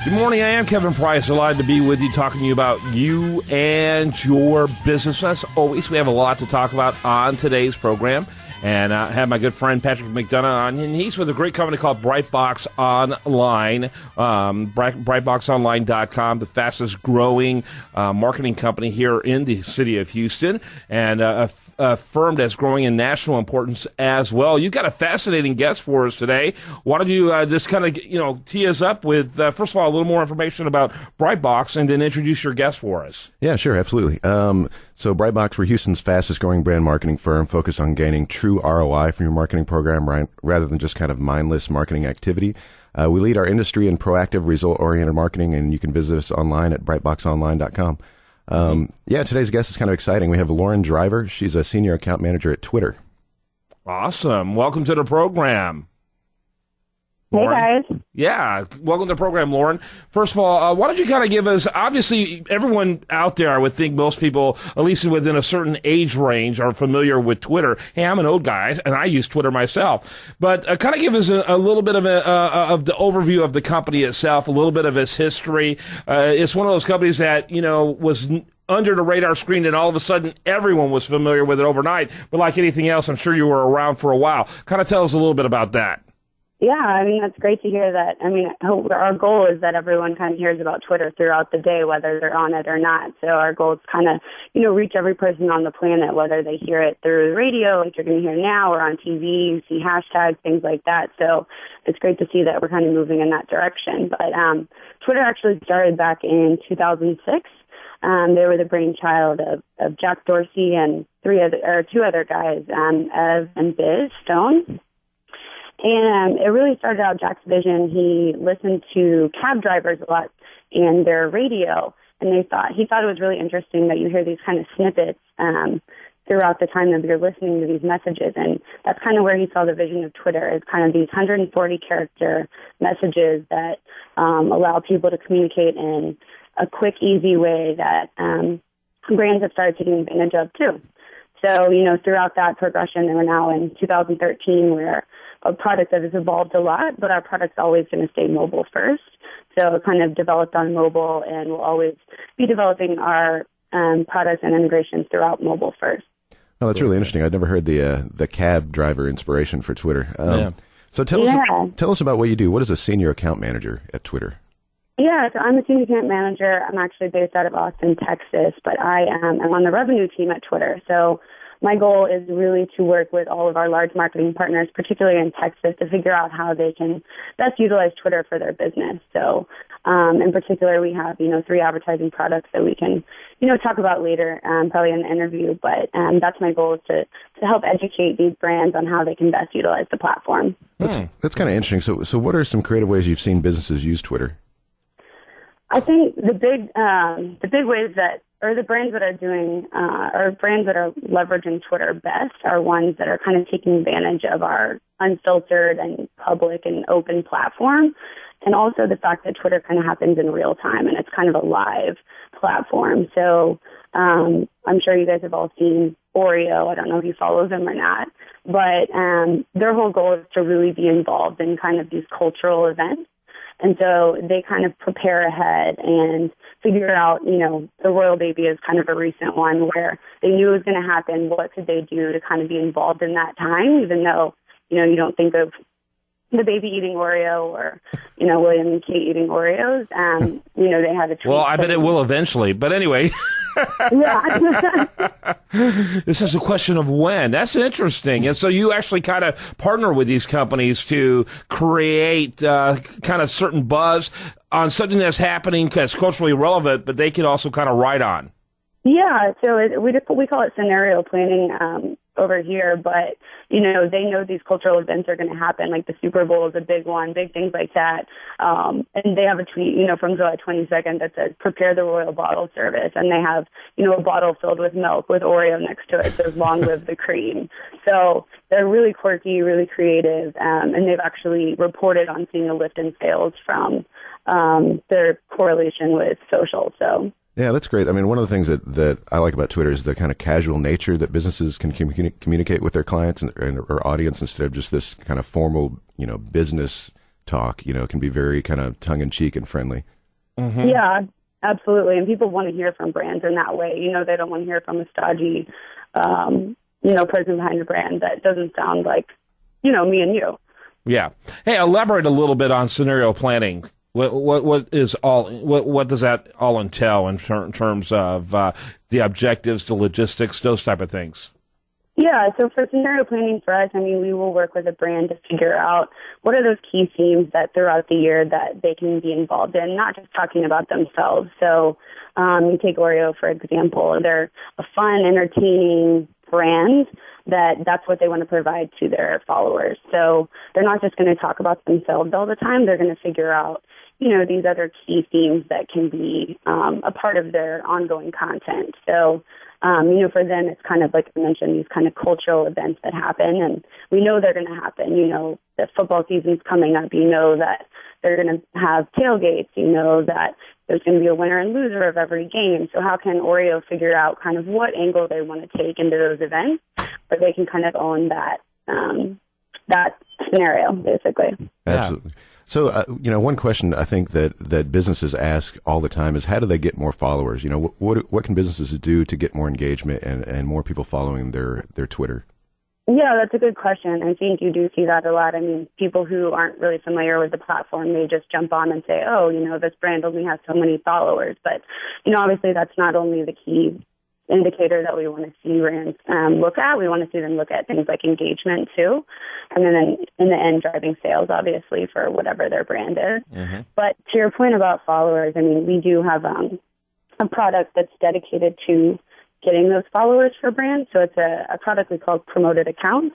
Good morning. I am Kevin Price, delighted to be with you, talking to you about you and your business. As always, we have a lot to talk about on today's program. And I have my good friend Patrick McDonough on, and he's with a great company called Brightbox Online, brightboxonline.com, the fastest growing marketing company here in the city of Houston, and a firm that's growing in national importance as well. You've got a fascinating guest for us today. Why don't you just kind of tee us up with, first of all, a little more information about Brightbox, and then introduce your guest for us. Yeah, sure, absolutely. So Brightbox, we're Houston's fastest growing brand marketing firm, focused on gaining true ROI from your marketing program rather than just kind of mindless marketing activity. We lead our industry in proactive, result-oriented marketing, and you can visit us online at brightboxonline.com. Today's guest is kind of exciting. We have Lauren Driver. She's a senior account manager at Twitter. Awesome. Welcome to the program. Lauren. Hey, guys. Yeah, welcome to the program, Lauren. First of all, why don't you kind of give us, obviously, everyone out there, I would think most people, at least within a certain age range, are familiar with Twitter. Hey, I'm an old guy, and I use Twitter myself. But kind of give us a little bit of the overview of the company itself, a little bit of its history. It's one of those companies that, was under the radar screen, and all of a sudden everyone was familiar with it overnight. But like anything else, I'm sure you were around for a while. Kind of tell us a little bit about that. Yeah, that's great to hear that. Our goal is that everyone kind of hears about Twitter throughout the day, whether they're on it or not. So our goal is kind of, reach every person on the planet, whether they hear it through the radio, like you're going to hear now, or on TV, you see hashtags, things like that. So it's great to see that we're kind of moving in that direction. But Twitter actually started back in 2006. They were the brainchild of Jack Dorsey and two other guys, Ev and Biz Stone. And it really started out Jack's vision. He listened to cab drivers a lot and their radio, and he thought it was really interesting that you hear these kind of snippets throughout the time that you're listening to these messages. And that's kind of where he saw the vision of Twitter, is kind of these 140-character messages that allow people to communicate in a quick, easy way that brands have started taking advantage of too. So, throughout that progression, and we're now in 2013, we're a product that has evolved a lot, but our product's always going to stay mobile first. So it kind of developed on mobile, and we'll always be developing our products and integrations throughout mobile first. Oh, that's really interesting. I'd never heard the cab driver inspiration for Twitter. So tell us about what you do. What is a senior account manager at Twitter? Yeah, so I'm a senior account manager. I'm actually based out of Austin, Texas, but I am on the revenue team at Twitter. So my goal is really to work with all of our large marketing partners, particularly in Texas, to figure out how they can best utilize Twitter for their business. So in particular, we have, 3 advertising products that we can, talk about later, probably in the interview. But that's my goal, is to help educate these brands on how they can best utilize the platform. That's kind of interesting. So what are some creative ways you've seen businesses use Twitter? I think the big ways that, or the brands that are doing, or brands that are leveraging Twitter best, are ones that are kind of taking advantage of our unfiltered and public and open platform. And also the fact that Twitter kind of happens in real time, and it's kind of a live platform. So I'm sure you guys have all seen Oreo. I don't know if you follow them or not, but their whole goal is to really be involved in kind of these cultural events. And so they kind of prepare ahead and figure out, the royal baby is kind of a recent one where they knew it was going to happen. What could they do to kind of be involved in that time, even though, you don't think of the baby eating Oreo or, William and Kate eating Oreos. They had a treat. Well, I bet it will eventually. But anyway. Yeah. This is a question of when. That's interesting. And so you actually kind of partner with these companies to create kind of certain buzz on something that's happening that's culturally relevant, but they can also kind of ride on. Yeah, so we call it scenario planning over here, but, they know these cultural events are going to happen, like the Super Bowl is a big one, big things like that. And they have a tweet, from July 22nd that says, prepare the royal bottle service. And they have, a bottle filled with milk with Oreo next to it. Says, long live the cream. So they're really quirky, really creative, and they've actually reported on seeing a lift in sales from their correlation with social. So. Yeah, that's great. One of the things that I like about Twitter is the kind of casual nature that businesses can communicate with their clients or audience, instead of just this kind of formal, business talk, can be very kind of tongue-in-cheek and friendly. Mm-hmm. Yeah, absolutely. And people want to hear from brands in that way. They don't want to hear from a stodgy, person behind a brand that doesn't sound like, me and you. Yeah. Hey, elaborate a little bit on scenario planning. What does that all entail in terms of the objectives, the logistics, those type of things? Yeah, so for scenario planning for us, we will work with a brand to figure out what are those key themes that throughout the year that they can be involved in, not just talking about themselves. So you take Oreo, for example. They're a fun, entertaining brand that's what they want to provide to their followers. So they're not just going to talk about themselves all the time. They're going to figure out, these other key themes that can be a part of their ongoing content. So for them, it's kind of like I mentioned, these kind of cultural events that happen, and we know they're going to happen. The football season's coming up. That they're going to have tailgates. That there's going to be a winner and loser of every game. So how can Oreo figure out kind of what angle they want to take into those events, where they can kind of own that scenario, basically. Absolutely. So, one question I think that businesses ask all the time is, how do they get more followers? What can businesses do to get more engagement and more people following their Twitter? Yeah, that's a good question. I think you do see that a lot. People who aren't really familiar with the platform, they just jump on and say, oh, this brand only has so many followers. But, obviously that's not only the key indicator that we want to see brands look at. We want to see them look at things like engagement too, and then in the end driving sales, obviously, for whatever their brand is. Mm-hmm. But to your point about followers, we do have a product that's dedicated to getting those followers for brands. So it's a product we call Promoted Accounts.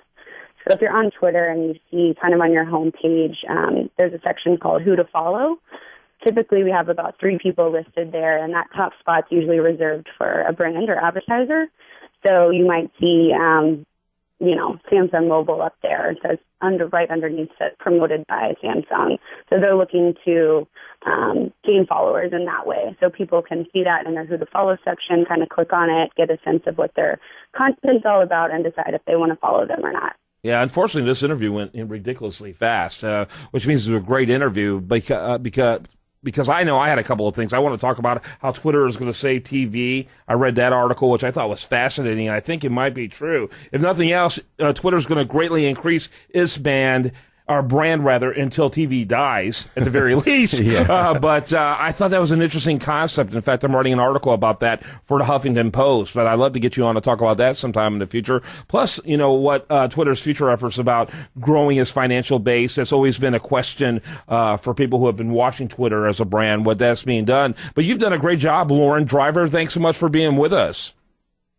So if you're on Twitter and you see kind of on your homepage, there's a section called Who to Follow. Typically, we have about 3 people listed there, and that top spot's usually reserved for a brand or advertiser. So you might see, Samsung Mobile up there. It says right underneath it, promoted by Samsung. So they're looking to gain followers in that way. So people can see that in their Who to Follow section, kind of click on it, get a sense of what their content's all about, and decide if they want to follow them or not. Yeah, unfortunately, this interview went in ridiculously fast, which means it was a great interview because I know I had a couple of things. I want to talk about how Twitter is going to save TV. I read that article, which I thought was fascinating, and I think it might be true. If nothing else, Twitter is going to greatly increase its brand until TV dies, at the very least. But I thought that was an interesting concept. In fact, I'm writing an article about that for the Huffington Post, but I'd love to get you on to talk about that sometime in the future. Plus, what Twitter's future efforts about growing its financial base. That's always been a question for people who have been watching Twitter as a brand, what that's being done. But you've done a great job, Lauren Driver. Thanks so much for being with us.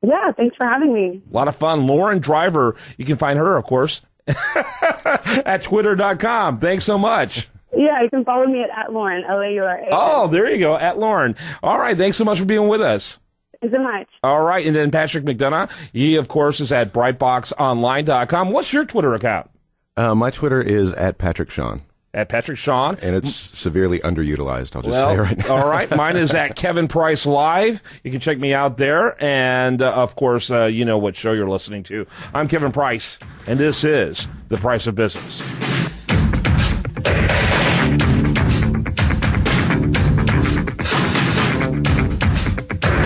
Yeah, thanks for having me. A lot of fun. Lauren Driver, you can find her, of course, at twitter.com. Thanks so much. Yeah, you can follow me at Lauren, Laura. Oh, there you go, at Lauren. All right, thanks so much for being with us. Thanks so much. All right, and then Patrick McDonough, he, of course, is at brightboxonline.com. What's your Twitter account? My Twitter is at Patrick Sean. At Patrick Sean. And it's severely underutilized, I'll just say right now. All right. Mine is at Kevin Price Live. You can check me out there. And, of course, you know what show you're listening to. I'm Kevin Price, and this is The Price of Business.